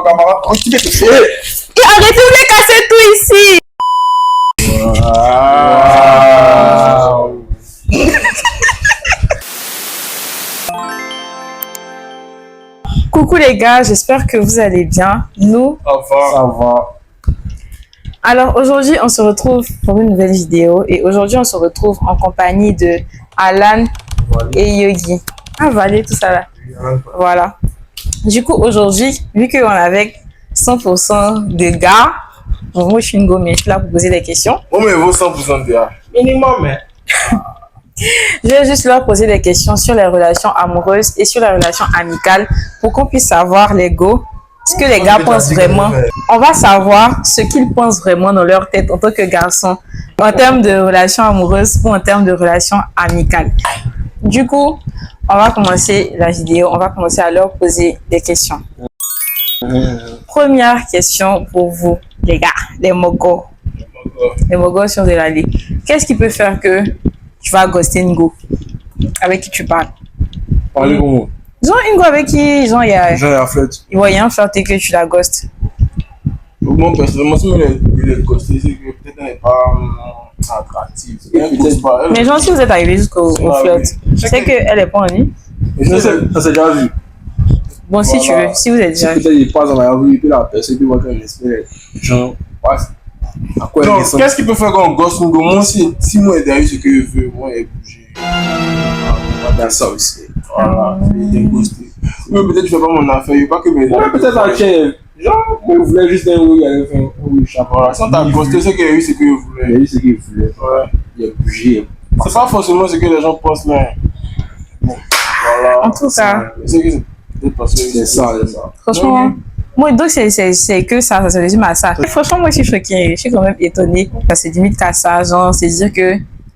camarade, oh, tu fais tout faire. Et arrêtez de me casser tout ici. Wow. Coucou les gars, j'espère que vous allez bien. Nous, Ça va. alors aujourd'hui on se retrouve pour une nouvelle vidéo et aujourd'hui on se retrouve en compagnie de Alan et Yogi. Ah voilà, tout ça là. Voilà. Du coup aujourd'hui, vu qu'on est avec 100% de gars, bon, moi je suis une go mais je suis là pour poser des questions. Oh, mais vaut 100% de gars. Minimum, mais. Je vais juste leur poser des questions sur les relations amoureuses et sur les relations amicales pour qu'on puisse savoir les go, ce que les gars pensent vraiment. On va savoir ce qu'ils pensent vraiment dans leur tête en tant que garçon en termes de relations amoureuses ou en termes de relations amicales. Du coup, on va commencer la vidéo. On va commencer à leur poser des questions. Première question pour vous, les gars, les mogos. Les mogos sur de la ligue. Qu'est-ce qui peut faire que tu vas ghoster une go avec qui tu parles? Parlez pour moi. Genre une go avec qui, genre, il y a J'ai la flèche. un flirté que tu la ghostes. Moi, personnellement, si il est costé, c'est que peut-être elle n'est pas attractive. Mais genre, si vous êtes arrivé jusqu'au flirt, c'est qu'elle est pas en ligne. Ça s'est déjà vu. Bon, si tu veux, si vous êtes déjà. Peut-être il passe dans la rue et puis la personne peut voir qu'elle espère. Genre, à quoi elle Donc, ressemble. qu'est-ce qui peut faire qu'on gosse une go? Moi, si moi, derrière ce que je veux, moi, elle bouge. Il y a ça aussi. Voilà, il est ghosté. Mais peut-être que je fais pas mon affaire, il n'y a pas que mes Ouais, peut-être la chaîne. Genre, moi, je voulais juste un oui, elle a fait un oui, chapeau. Voilà, sans ta ghosté, c'est qu'il y a eu ce que je Il a voulais. eu ce qu'il voulait. Ouais. Il a bougé. C'est pas forcément ce que les gens pensent, mais. Bon, voilà. En tout cas, C'est que c'est peut-être parce que. C'est ça, c'est ça. franchement, moi, donc c'est que ça se résume à ça. Franchement, moi, je suis choquée, je suis quand même étonnée. Ça se limite qu'à ça, genre, c'est dire que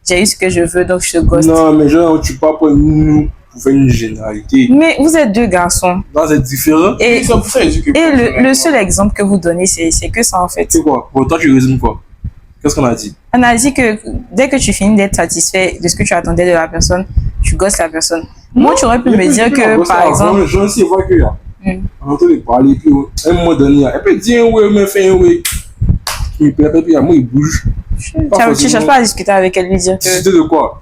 j'ai eu ce que je veux, donc je te ghost. Non, mais genre, tu parles pour nous pour faire une généralité. Mais vous êtes deux garçons. Là, c'est différent. Et, C'est pour ça que je dis que. et le seul exemple que vous donnez, c'est que ça, en fait. C'est quoi? Pour toi, tu résumes quoi? Qu'est-ce qu'on a dit? On a dit que dès que tu finis d'être satisfait de ce que tu attendais de la personne, tu gosses la personne. Moi, tu aurais pu me dire que, par exemple... Je sais pas que là. Mm. On entend parler, puis à un moment donné, elle peut dire un oui, mais fait un oui. Il peut puis moi, il bouge. Tu cherches pas à discuter avec elle, lui dire que... Discuter de quoi?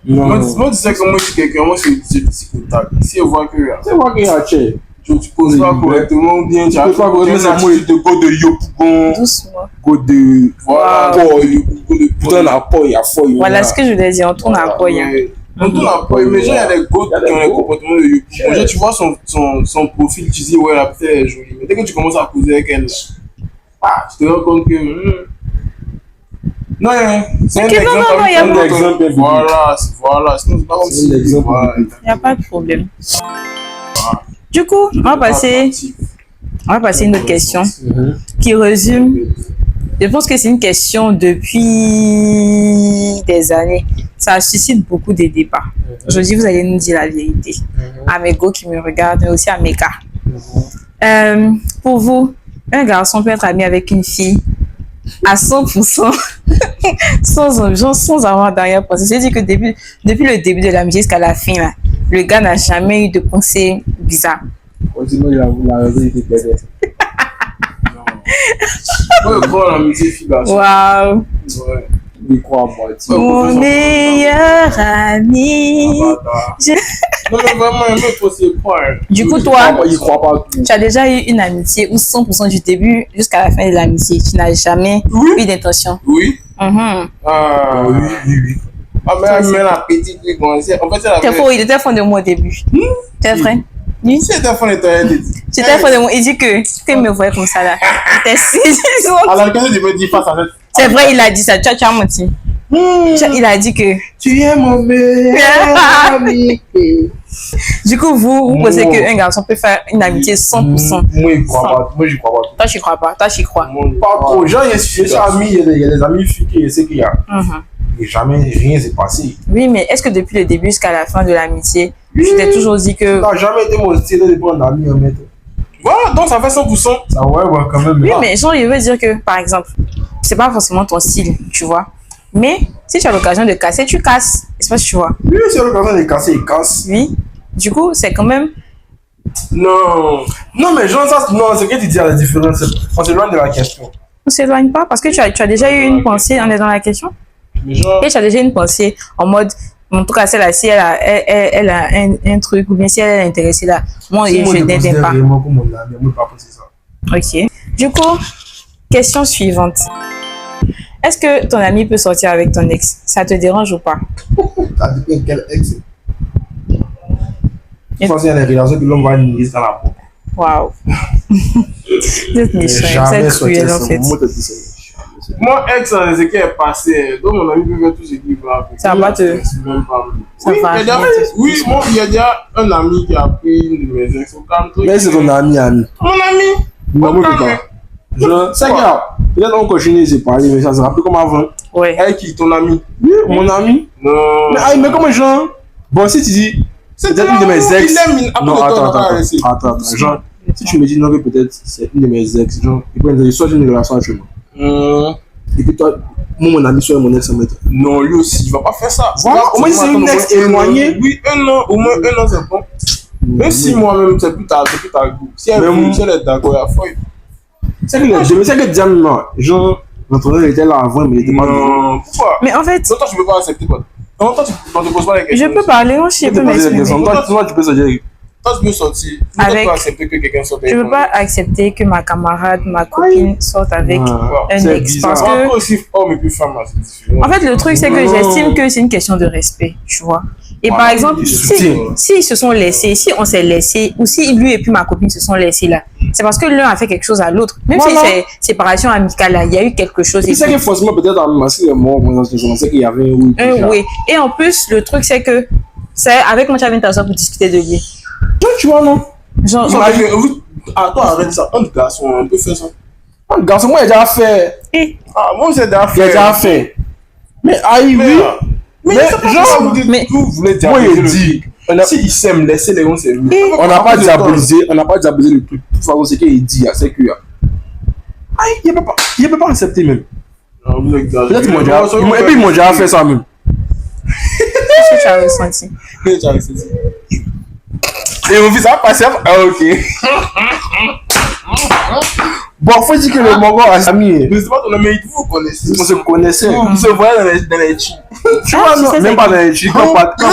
Non. Moi, tu sais que moi, je suis quelqu'un, moi, je suis petit contact. Si on voit que. C'est moi qui ai un chez. Tu poses pas correctement, ou bien tu as poses pas correctement, c'est moi. de go de yopougon, Doucement. Go de. voilà, Wow. go de Putain, la peau, il y a faux. Voilà ce que je voulais dire, on tourne à quoi, hein. On tourne à poil, mais genre, il y a des go qui ont les comportements de yopougon. Genre, tu vois son profil, tu dis, ouais, la petite elle est jolie. Mais dès que tu commences à causer avec elle, tu te rends compte que. Non, c'est un Ok, non, non, non, il y a pas- exemple. Voilà, sinon c'est pas comme C'est si. un exemple. Voilà, Il n'y a pas de problème. Du coup, on va passer à une autre question qui résume. Je pense que c'est une question depuis des années. Ça suscite beaucoup de débats. Aujourd'hui, vous allez nous dire la vérité. À mes go qui me regardent, mais aussi à mes gars. Pour vous, un garçon peut être ami avec une fille à 100% sans avoir d'arrière-pensée. C'est-à-dire que depuis le début de l'amitié jusqu'à la fin, là, le gars n'a jamais eu de pensée bizarre. Sinon, la raison était belle. Moi, je crois en l'amitié fille-garçon. Waouh! Ouais. Il croit en moi. Mon meilleur ami. Je- Non, mais vraiment, il me pose ce point. Du coup, toi, Il croit pas. tu as déjà eu une amitié où 100% du début jusqu'à la fin de l'amitié, tu n'as jamais eu d'intention. Oui. Mhm. Ah, Oui. Ah, mais la petite, lui, bon, en fait, elle T'es avait. faux, il était fond de moi au début. C'est vrai? Oui. Si elle était fond de toi, elle dit. C'était fond de moi. Il dit que il me voyait comme ça là. Il était si. Alors, qu'est-ce que tu me dis face à cette. C'est vrai, il a dit ça. Tu as menti. Il a dit que. Tu es mon meilleur ami. Du coup, vous pensez qu'un garçon peut faire une amitié 100%. Moi, je crois pas. Moi, je crois pas. Toi, tu crois pas. Toi, tu crois. Pas trop. Genre, je suis ami, il y a des amis filles qui essaient qu'il y a. Mhm. Et jamais rien s'est passé. Oui, mais est-ce que depuis le début jusqu'à la fin de l'amitié, tu t'es toujours dit que. Ça n'a jamais été mon style de prendre un ami en maître. Voilà, donc ça fait 100%. Ça, ouais, quand même. Oui, mais genre, il veut dire que, par exemple, c'est pas forcément ton style, tu vois. Mais si tu as l'occasion de casser, tu casses. Est-ce que tu vois? Oui, c'est l'occasion de casser, il casse. Oui. Du coup, c'est quand même Non. Non, mais genre, ça, non, c'est que tu dis à la différence. On s'éloigne de la question. On s'éloigne pas parce que tu as déjà eu une pensée, on est dans la question. Mais genre. Et tu as déjà une pensée en mode, en tout cas, celle-là, si elle a un truc, ou bien si elle est intéressée là, moi, Si je te n'aime considère pas. vraiment comme mon ami, moi, je ne pas penser ça. Ok. Du coup, question suivante. Est-ce que ton ami peut sortir avec ton ex? Ça te dérange ou pas? Ça dépend de quel ex. Je pense qu'il y a des relations que l'homme va nier dans la peau. Waouh. Vous êtes méchant, vous Jamais êtes sortir cruel en ça. fait. Moi, je te dis ça. Moi, ex, c'est ce qui est passé. Donc, mon ami peut faire tout ce qu'il veut. Ça va te- Même pas. Ça Oui, va il y a déjà- rien te- oui, moi, il y a déjà un ami qui a pris une de mes ex au calme. Mais c'est ton ami. Mon ami. Non, moi, je Au peux calme. pas. Je sais que peut-être on continue de se parler, mais ça sera plus comme avant. Ouais. Avec qui? Ton ami? Oui, mon ami. Non. Mais comment genre. Bon, si tu dis. C'est Peut-être une de mes ex. Il aime. Après Non, le temps, attends, on va laisser. attends. Genre, si tu me dis non, que peut-être c'est une de mes ex, genre, il peut dire soit j'ai une relation avec moi. Et puis toi, moi, mon ami, soit mon ex, ça m'aide. Non, lui aussi, il va pas faire ça. Voilà, au moins, c'est une ex éloignée. Oui, un an, au moins un an, c'est bon. Même si moi-même, c'est plus tard goût. Si elle Mais veut, moi- si elle est d'accord, il y a foi. C'est que Diane, non, genre, l'entraîneur était là avant, mais il était pas là. Non, pourquoi? Mais en fait, Non, toi, tu peux pas accepter, quoi. Non, toi, tu ne te poses pas les je questions. peux parler, non, je Tu peux peux poser la question. m'exprimer. Toi, tu peux se dire. Toi, tu peux sortir. Mais toi, Avec- tu peux accepter que quelqu'un sorte Je avec peux pas accepter que ma camarade, ma copine sorte avec Ah, un c'est ex. bizarre. Parce Après que, aussi, homme et puis femme, là, c'est différent. en fait, le truc, c'est que Non. j'estime que c'est une question de respect, tu vois. Et Voilà, par exemple, il si soutient. ils se sont laissés, si on s'est laissé, ou si lui et puis ma copine se sont laissés là, c'est parce que l'un a fait quelque chose à l'autre. Même Voilà. si c'est séparation amicale là, il y a eu quelque chose. Et puis, c'est que forcément, peut-être, en masque, est mort, moi, je sais qu'il y avait un oui. Oui. Et en plus, le truc, c'est que c'est avec moi, tu avais une personne pour discuter de lui. Tu vois, non? Genre, Non, mais toi, arrête ça. Un garçon, on peut faire ça. Un garçon, moi, il a déjà fait. Ah, moi, j'ai déjà Il a fait. déjà fait. Mais, aïe, oui. Mais Mais, genre, mais- vous voulez dire. moi, il dit. Si ils s'aiment, laissez les gens s'aimer. On n'a pas diabolisé le truc. De toute façon, c'est qu'il dit, c'est que. Aïe, il ne peut pas accepter même. Non, vous exagérez. Peut-être qu'ils m'ont déjà. Et puis, ils m'ont déjà fait ça même. qu'est-ce que tu as ressenti? Et mon fils, ça va passer. Ah, ok. Bon, faut dire que le Mongo a ami. Mais c'est pas ton ami, vous vous connaissez. On se connaissait. On se voyait dans les chiens. Tu vois, tu non, sais, même c'est pas dans les chis.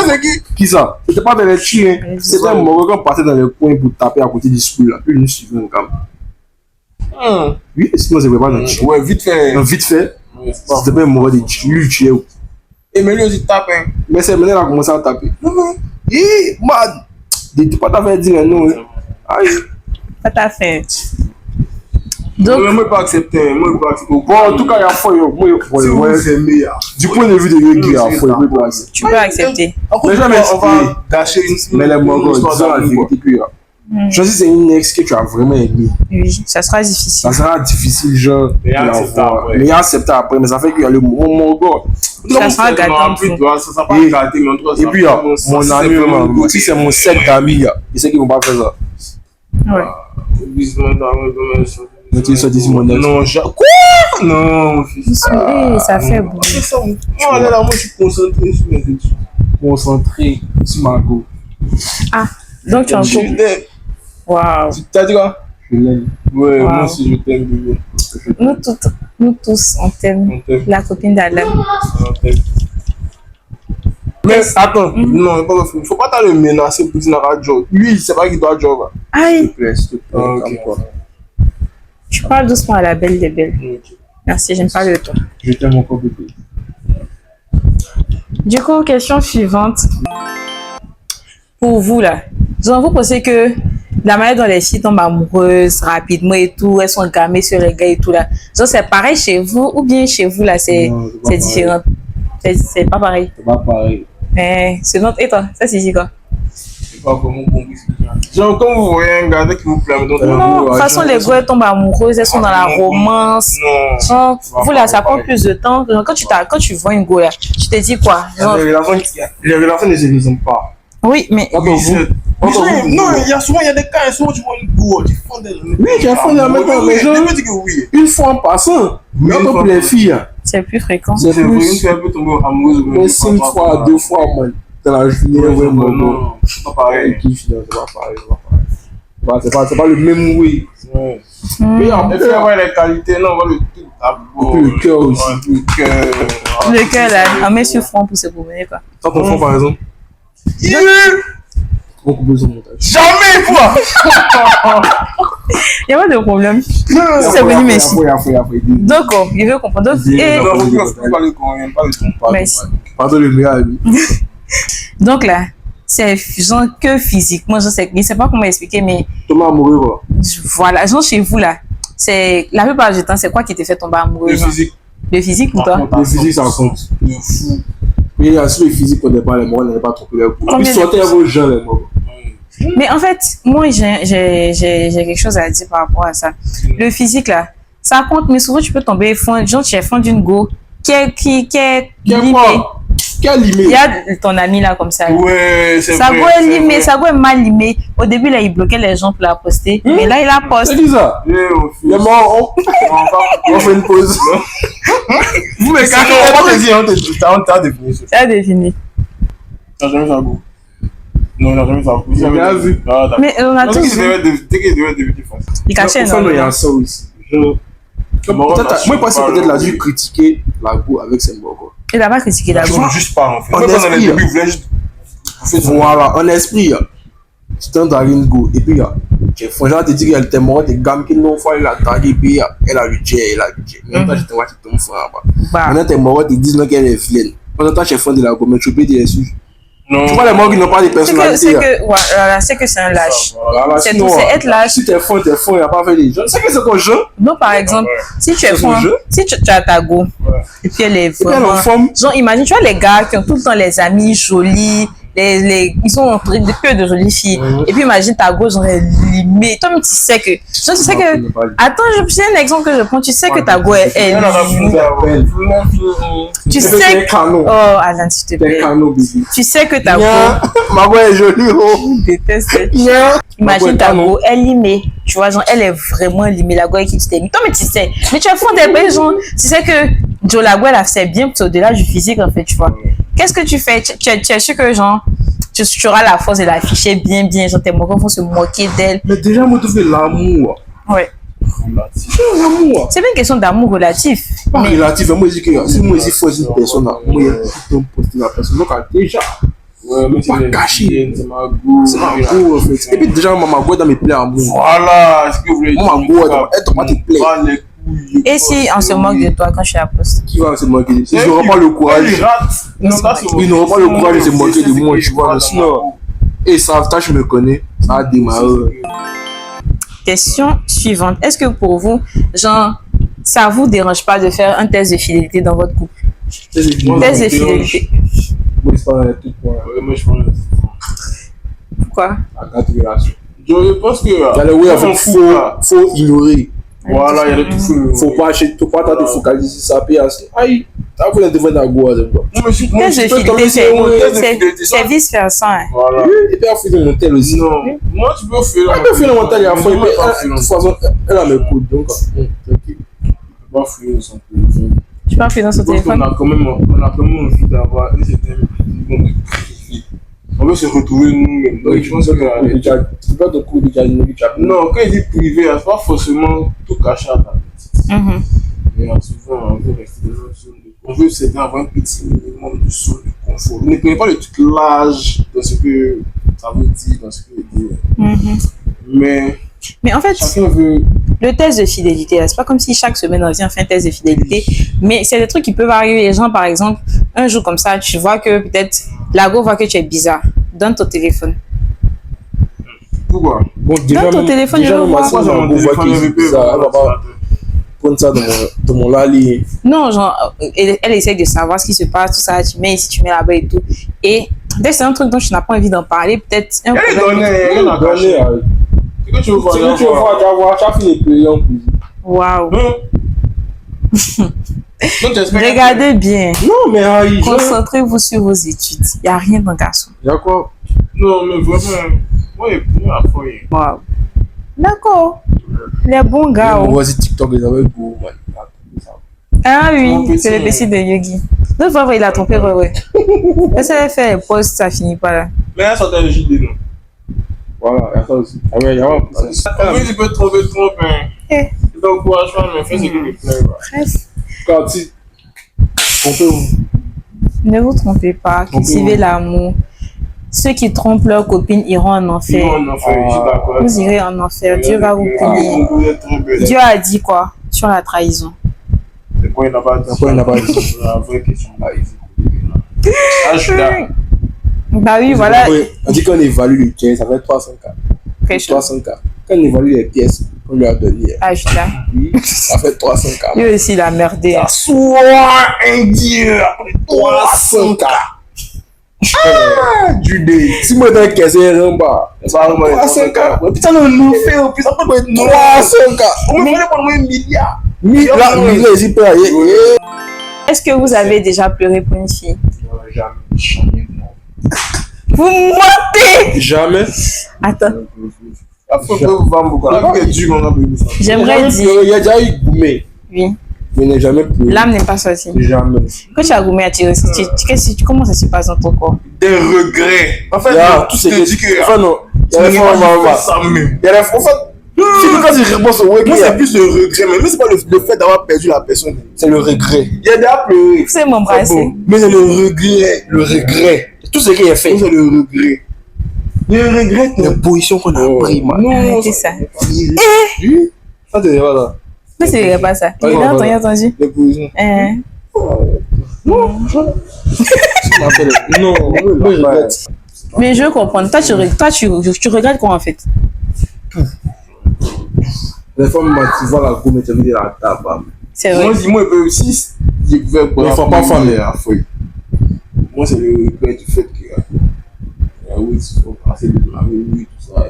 C'est qui? Qui ça? C'était pas dans les chis. Les C'était un Mongo qui partait dans les coins pour taper à côté du school. Là. Puis nous suivons comme. Oui, sinon, c'est pas dans les chis. Ouais, vite fait. Vite fait, Ouais, c'est pas- c'était pas un Mongo de chis. Lui, il tuait. Et mais lui aussi tape, hein. Mais c'est maintenant qu'il a commencé à taper. Hé, man! Tu pas t'avoir dit non. Hein. Aïe. Ça t'a fait. Donc, Donc, moi, je peux pas accepter. Moi, je peux pas accepter. Bon, en tout cas, il y a foi. Si vous vous aimez, Du point de vue de Yogi, il y a foi. Il peut pas accepter. tu peux accepter. Mais jamais on va gâcher une Mais les Mongols, histoire disons la d'amour, vérité qu'il y a. Choisis c'est une ex que tu as vraiment aimé. Oui, ça sera difficile. Ça sera difficile, genre. Mais de la acceptable voir. après. Mais acceptable après. Mais ça fait qu'il y a le Mongol. quoi. Ça sera Non, gâtant, en plus, fou. ça sera pas Et- gâté, mais en tout cas, Et ça puis, il y a fait bon sens. mon Si ami, c'est vraiment vraiment, good, si c'est mon cercle d'amis, il sait qu'ils vont pas faire ça. Ouais. Mais tu es d'ici, mon ex. Non, quoi? Non, mon fils. Ça fait beaucoup. C'est ça. Moi, là, moi, je suis concentré sur mes études. Concentré sur ma go. Ah, donc tu es en Je couple. t'aime. Waouh. Tu t'as dit quoi? Je l'aime. Ouais, Wow. moi aussi, je t'aime, bébé. Nous tous, on t'aime. On t'aime. La copine d'Alain. On t'aime. Mais attends, non, il faut pas t'aller le menacer pour dire à job. Lui, il sait pas qu'il doit job. Aïe, S'il te plaît, Ah, ok. calme-toi. tu parles doucement à la belle des belles. Ok. Merci, j'aime pas de toi. Je t'aime encore bébé. Du coup, question suivante. Pour vous, là, genre, vous pensez que la manière dont les filles tombent amoureuses rapidement et tout, elles sont gamées sur les gars et tout, là, genre, c'est pareil chez vous ou bien chez vous, là, c'est Non, c'est pas différent? C'est pas pareil. C'est pas pareil. Mais c'est notre. Et toi, ça, c'est quoi? C'est pas vraiment compris ce qu'il y a. Genre, quand vous voyez un gars qui vous plaît, mais donc, Non, de toute façon, les gars elles tombent amoureuses, elles sont dans la romance. Non. Genre, vous, là, ça prend plus de temps. Genre, quand tu vois une go, là, tu te dis quoi? Genre, Les relations ne se résument pas. oui, mais Quand on vous. Non, il y a souvent, il y a des cas, souvent tu vois une go, tu fonds des. Oui, tu as fondé en même temps, mais genre. Je veux dire que oui. Une fois en passant. Mais une quand fois pour les en filles, c'est plus fréquent. c'est C'est vrai, plus. une fois un peu tombé amoureuse. Mais 5 fois, 2 fois, man. Dans la journée, ouais, Non, mon gars. non, c'est pas pareil. C'est pas pareil, c'est pas pareil. C'est pas le même oui. Ouais. Mais on peut faire ouais, les qualités, non, on va le tout d'abord. Et puis le cœur aussi. Le cœur. Le cœur, là, on met sur front pour se promener, quoi. Quand ton front, par exemple, on coupe son montage. Jamais, quoi! Il n'y a pas de problème. C'est venu, merci. Donc, oh, je veux comprendre. Donc, et... Non, on peut parler coréen, pas le ton. Merci. Pardon, le meilleur ami. Donc là, c'est genre que physiquement, je sais pas comment expliquer, mais Thomas amoureux, quoi. voilà, genre chez vous là, c'est la plupart du temps, c'est quoi qui te fait tomber amoureux? Le genre? physique. Le physique ou toi? Le physique, ça compte. De fou. Mais si le physique, on n'est pas les morts, on n'est pas trompé les coups. Puis Combien sortez à vos gens, les morts. Mais en fait, moi, j'ai quelque chose à dire par rapport à ça. Le physique là, ça compte, mais souvent tu peux tomber fond, genre tu es fond d'une go qui est limée. Quel Il limite? y a ton ami là comme ça. Ouais, c'est Sa vrai. go est c'est limée, vrai. sa go est mal limée. Au début là, il bloquait les gens pour la poster, mais là il la poste. C'est qui ça? Yeah, on fait- Les morts, on fait une pause. Vous me cachez, on va te dire, t'as défini ça. Ça a défini. T'as jamais fait un goût? Non, il n'a jamais fait un goût. J'ai bien vu. Ah, d'accord. Mais on a Dès tous qu'il vu. devait devenir facile. Il cachait Enfin, il y a énormément. ça aussi. Moi, je pense que peut-être il a dû critiquer la go avec ses morts, quoi. Il a pas critiqué la Je go. voulais juste pas en fait. En Moi, dans les esprit, débuts, il voulait juste. Voilà, en esprit, tu t'en dans une go. Et puis, il faut genre te dire qu'elle était morte, des gammes qui n'ont pas la taille, et puis elle a le jet, elle a le jet. Même temps, j'étais moitié ton frère. Bah, Maintenant, t'es morte, ils disent qu'elle est vilaine. Pendant temps, j'ai fait de la go, mais tu peux dire dessus. Non. Tu vois les morts qui n'ont pas de c'est personnalité. que c'est un lâche. Voilà, C'est sinon, tout, c'est être lâche. Si t'es fond, il n'y a pas fait des gens. C'est que c'est qu'on joue. Donc, par exemple, si tu es C'est son fond, jeu. si tu as ta go, Ouais. et puis elle est Et puis, elle vraiment. en forme. Genre, imagine, tu vois les gars qui ont tout le temps les amis jolis, ils sont entourés de que de jolies filles. Mhm. Et puis, imagine ta go, genre, elle est limée. Toi, mais tu sais que. Genre, tu sais que. Attends, c'est un exemple que je prends. Tu sais que ta go est Elle a limée. Tu sais C'est que. canon. Oh, Alan, s'il te C'est plaît. canon, bébé. Tu sais que ta go. Bien. Ma voix est jolie, oh. Je déteste cette Bien. Imagine ta canon. go, elle est limée. Tu vois, genre, elle est vraiment limée, la go avec qui tu t'es mis. Toi, mais tu sais. Mais tu as fond des belles gens. Tu sais que Joe, la go, elle a fait bien, c'est au-delà du physique, en fait, tu vois. Qu'est-ce que tu fais? Tu es sûr que, genre, tu auras la force de l'afficher bien, genre, tes moqueurs vont se moquer d'elle. Mais déjà, moi, tu fais l'amour. Ouais. C'est l'amour. C'est pas une question d'amour relatif. Pas Mais relatif. Moi, je dis que si moi, je faut une personne, moi, il y a tout poster la personne. Donc, déjà, Ouais, mais Pas caché. c'est ma goût. c'est ma go, en fait. Et puis, déjà, ma go dans mes plaies amour. Voilà, ce que vous voulez dire. Moi, ma go, elle doit te plaire. Pas les couilles. et si on se moque de toi quand je suis à la poste? Qui va se moquer? Ils n'auront pas le courage. Ils n'auront pas le courage de se moquer de moi, tu vois. Sinon, et ça, toi, je me connais. Ça a démarré. Question suivante. Est-ce que pour vous, genre, ça vous dérange pas de faire un test de fidélité dans votre couple? Test de fidélité. Moi, c'est pas un truc pour Moi, je pense. Pourquoi? la carte relation. Je pense que. Il y a le way, en fait, faut ignorer. Voilà, il y a le tout fou. Faut pas te focaliser sur ça. Puis, aïe, ça vous devant la go, c'est quoi. Test de fidélité, c'est vice-versa. Hein. Voilà. Et puis, elle fait le montel aussi. Non, moi, tu peux faire. Elle peut faire le montel, il y a fois. Mais De moi, pas toute façon, elle a mes coudes. Donc, tranquille. pas fouiller son téléphone. Tu peux appuyer dans son Je pense qu'on téléphone? a quand même envie d'avoir un certain minimum de privacy. On veut se retrouver nous-mêmes. Donc, je pense que. Tu peux te couper déjà une minute. Non, quand il dit privé, c'est pas forcément tout caché à ta petite. Mhm. Mais souvent, on veut rester dans une zone de. On veut c'est avoir un petit minimum de zone de confort. Vous ne connaissez pas le tout l'âge de ce que ça veut dire, dans ce que veut dire. Mhm. Mais en fait, Chacun veut. le test de fidélité, là, c'est pas comme si chaque semaine on vient faire un test de fidélité, mais c'est des trucs qui peuvent arriver. Les gens, par exemple, un jour comme ça, tu vois que peut-être la go voit que tu es bizarre. Donne ton téléphone. Pourquoi? Bon, Dans ton téléphone, je veux voir. Moi, j'ai mon voix qui est bizarre. Elle va pas prendre ça dans mon lali. Non, genre, elle essaie de savoir ce qui se passe, tout ça, tu mets ici, tu mets là-bas et tout. Et peut-être c'est un truc dont tu n'as pas envie d'en parler, peut-être un Elle est problème. donnée, elle a caché. C'est que tu veux voir. C'est que tu vas voir, tu as fini de payer en plus. Waouh. Donc, j'espère que- Regardez bien. Non, mais aïe, Concentrez-vous sur vos études. Il n'y a rien dans garçon. il y a quoi? Non, mais vraiment, moi, il est plus à foyer. Waouh. D'accord. Les bons gars. On Oh. voit ces TikTok, ils avaient beau, man. Ah Mon oui, petit, c'est le PC de Yogi. L'autre fois, il a trompé, ouais. Laissez-le faire les posts, ça finit pas là. Mais elle sortait le JD, non? Voilà, il y a ça aussi. Ah ouais, il y a un peu ça. Oui, tu peux te tromper, hein. Eh. Donc, courage, mais fais ce qu'il te plaît. Bref, Quand tu trompez-vous. ne vous trompez pas, cultivez l'amour. Ceux qui trompent leurs copines iront en enfer. Non, non, je suis d'accord. Vous irez en enfer. Dieu va vous punir. Vous êtes trompé. Dieu a dit quoi sur la trahison? C'est quoi, il n'a pas dit? Pourquoi il n'a pas dit? La vraie question, là, ah, je suis là. Bah oui, voilà. On dit qu'on évalue le tien, ça fait 300K. Quelque chose. 300K. Quand on évalue les pièces qu'on lui a données, Ah, je suis là. oui, ça fait 300K. Lui aussi, il a merdé. Ça soit un dieu après 300K. Ah, du dé. Si moi dans caisse en bas, Ça va, moi, 300K. Putain, on fait au plus, après, 300K. On me fait pour un milliard. Là, milliard, ici, peut aller. Est-ce que vous avez déjà pleuré pour une fille? Jamais. Vous mentez! Jamais. Attends, La photo vous vend beaucoup. La vie est dure, on a besoin de ça. j'aimerais dire. Il y a déjà eu Goumé, Oui. mais il n'est jamais pleuré. L'âme n'est pas sortie. Jamais. Quand tu as gommé à tirer, comment ça se passe dans ton corps? Des regrets. En fait, Tout je ce te dis que. Enfin, non. Il y a des fois, on va ça même. Il y a des fois, en fait, c'est que quand il répond au web, Moi, c'est plus le regret, mais c'est pas le fait d'avoir perdu la personne. c'est le regret. Il y a déjà pleuré. Vous savez m'embrasser. Mais c'est le regret. Le regret. Tout ce qui est fait. C'est le regret. Le regret, Les positions qu'on a pris, man. non, Arrêtez ça. Oui. Ça, c'est voilà. Mais c'est pas ça. Il Ouais, a ouais. entendu. Les positions. Non, Non, moi, je regrette. Mais je veux comprendre. Toi, tu regrettes quoi en fait? Les femmes, tu vois la gomme, tu veux dire la table. C'est vrai. moi, dis-moi, aussi, je pouvais Mais il faut pas faire la feuille. Moi, c'est le regret du fait que. Oui, il faut passer de la oui, tout ça.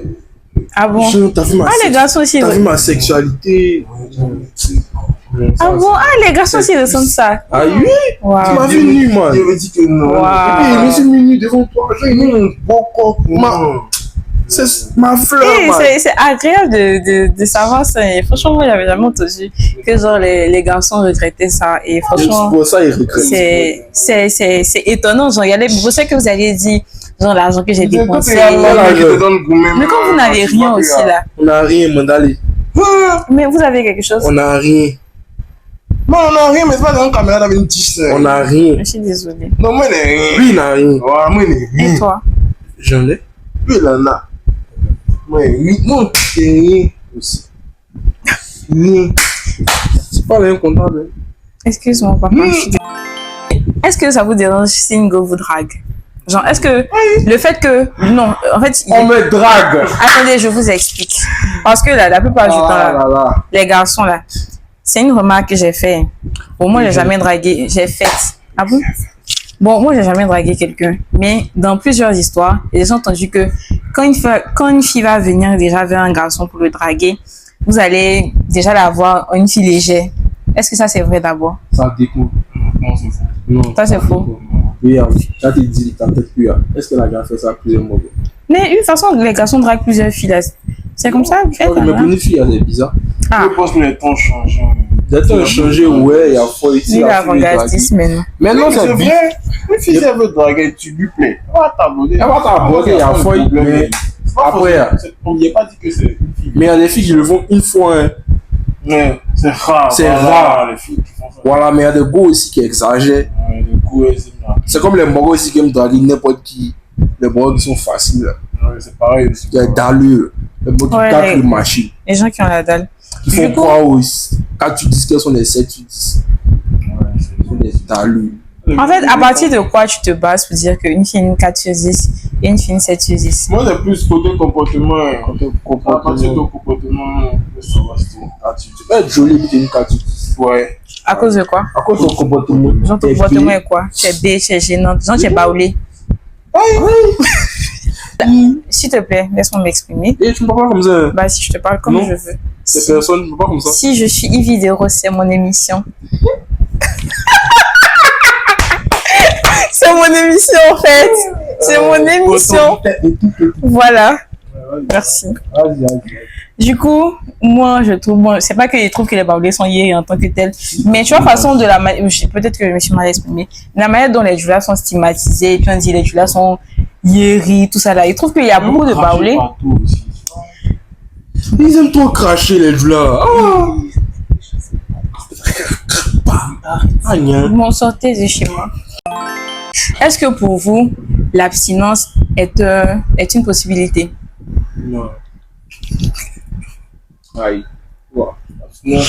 Ah bon? T'as vu ma Ah, les garçons aussi. T'as ouais. vu ma sexualité. Ah bon? Ah, les garçons aussi ressentent ça. Ah oui? Tu m'as Waouh. vu nu, man. Je me dis que non. Wow. Et puis, je me suis mis nu devant toi. J'ai mis mon beau corps. Non. C'est ma fleur, Eh, man. c'est agréable de savoir ça. Et franchement, moi, j'avais jamais entendu que genre les garçons regrettaient ça. Et franchement, Pour ça, il regrette. c'est étonnant. Genre, il y a les vous savez que vous allez dire, genre, l'argent que j'ai dépensé. Mais quand vous n'avez rien aussi là. On n'a rien, Mandali. Mais vous avez quelque chose? On n'a rien. Non, on n'a rien, mais c'est pas dans une caméra avec une t-shirt. On n'a rien. Je suis désolée. Non, moi, il n'a rien. Lui, il n'a rien. Ouais, moi, il n'a Et rien. toi? J'en ai. Lui, il en a. Ouais, oui. Non, c'est rien aussi. Rien. C'est pas l'incontable. Excuse-moi, papa. je suis désolée. Est-ce que ça vous dérange si une go vous drague? Genre, est-ce que le fait que. Non, en fait. On me drague. Attendez, je vous explique. Parce que là, la plupart du temps, là, là là. les garçons, là, c'est une remarque que j'ai faite. Bon, moi, j'ai jamais dragué. J'ai fait. Ah bon? Bon, moi, j'ai jamais dragué quelqu'un. Mais dans plusieurs histoires, j'ai entendu que quand une fille va venir déjà vers un garçon pour le draguer, vous allez déjà la voir une fille légère. Est-ce que ça, c'est vrai d'abord? Ça découle. Non, c'est faux. Non. Ça, c'est faux. Oui, là, tu dis, t'as peut-être plus. Est-ce que la gars fait ça plusieurs mois? Mais de toute façon, les garçons draguent plusieurs filles. Là. C'est comme ça, vous faites. Mais Hein? pour une fille, c'est bizarre. Ah, Je pense que les temps changent. Les temps ont changé, ouais, il y a foi ici. oui, la fille est l'avant-gardisme draguée. maintenant. Maintenant, C'est c'est bien. vrai. Une fille, si elle veut draguer, tu lui plais. Elle va t'aborder. Elle va t'aborder, il y a foi, mais après, on n'y a pas dit que c'est une fille. mais il y a des filles qui le font une fois. Hein. Ouais, c'est rare. C'est voilà, rare. Les filles qui font ça. Voilà, mais il y a des gars aussi qui exagèrent. Ouais, du coup, ouais, c'est là. C'est comme les mogos aussi qui aiment draguer n'importe qui. Les mogos qui sont faciles. Ouais, c'est pareil aussi. Les d'allure. Les mogos qui Ouais, tapent les- les machines. Les gens qui ont la dalle. Qui font Du coup- croire aussi. Quand tu dis qu'elles sont des 7, tu dis. Ouais, Elles sont des d'allure. En fait, à partir de quoi tu te bases pour dire qu'une fille est une 4 sur 10 et une fille une 7 sur 10? Moi, c'est plus côté comportement. À Comportement. partir de ton comportement, ça va, c'est une attitude. Tu peux être jolie, mais tu es une 4. Ouais. À cause de quoi? À cause de ton comportement. Genre, ton t'es comportement fille. est quoi? Tu es bête, tu es gênante, genre, tu es baoulée. S'il te plaît, laisse-moi m'exprimer. Et tu ne parles pas comme ça. Bah, si je te parle comme Non. je veux. Ces personnes ne parlent pas comme ça. Si je suis Yves Vidéro, c'est mon émission. C'est mon émission, en fait. C'est mon émission. Voilà. Merci. Du coup, moi, je trouve, bon, c'est pas que je trouve que les baoulés sont yé en tant que tels, mais tu vois, façon de la peut-être que je me suis mal exprimée, la manière dont les Julas sont stigmatisés, et puis on dit les Julas sont Yeri, tout ça là. Ils trouvent qu'il y a beaucoup de baoulés. Ils aiment trop cracher, les là. Bon, sortez de chez moi. Est-ce que pour vous, l'abstinence est une possibilité? Non. Aïe. Ouais. Non.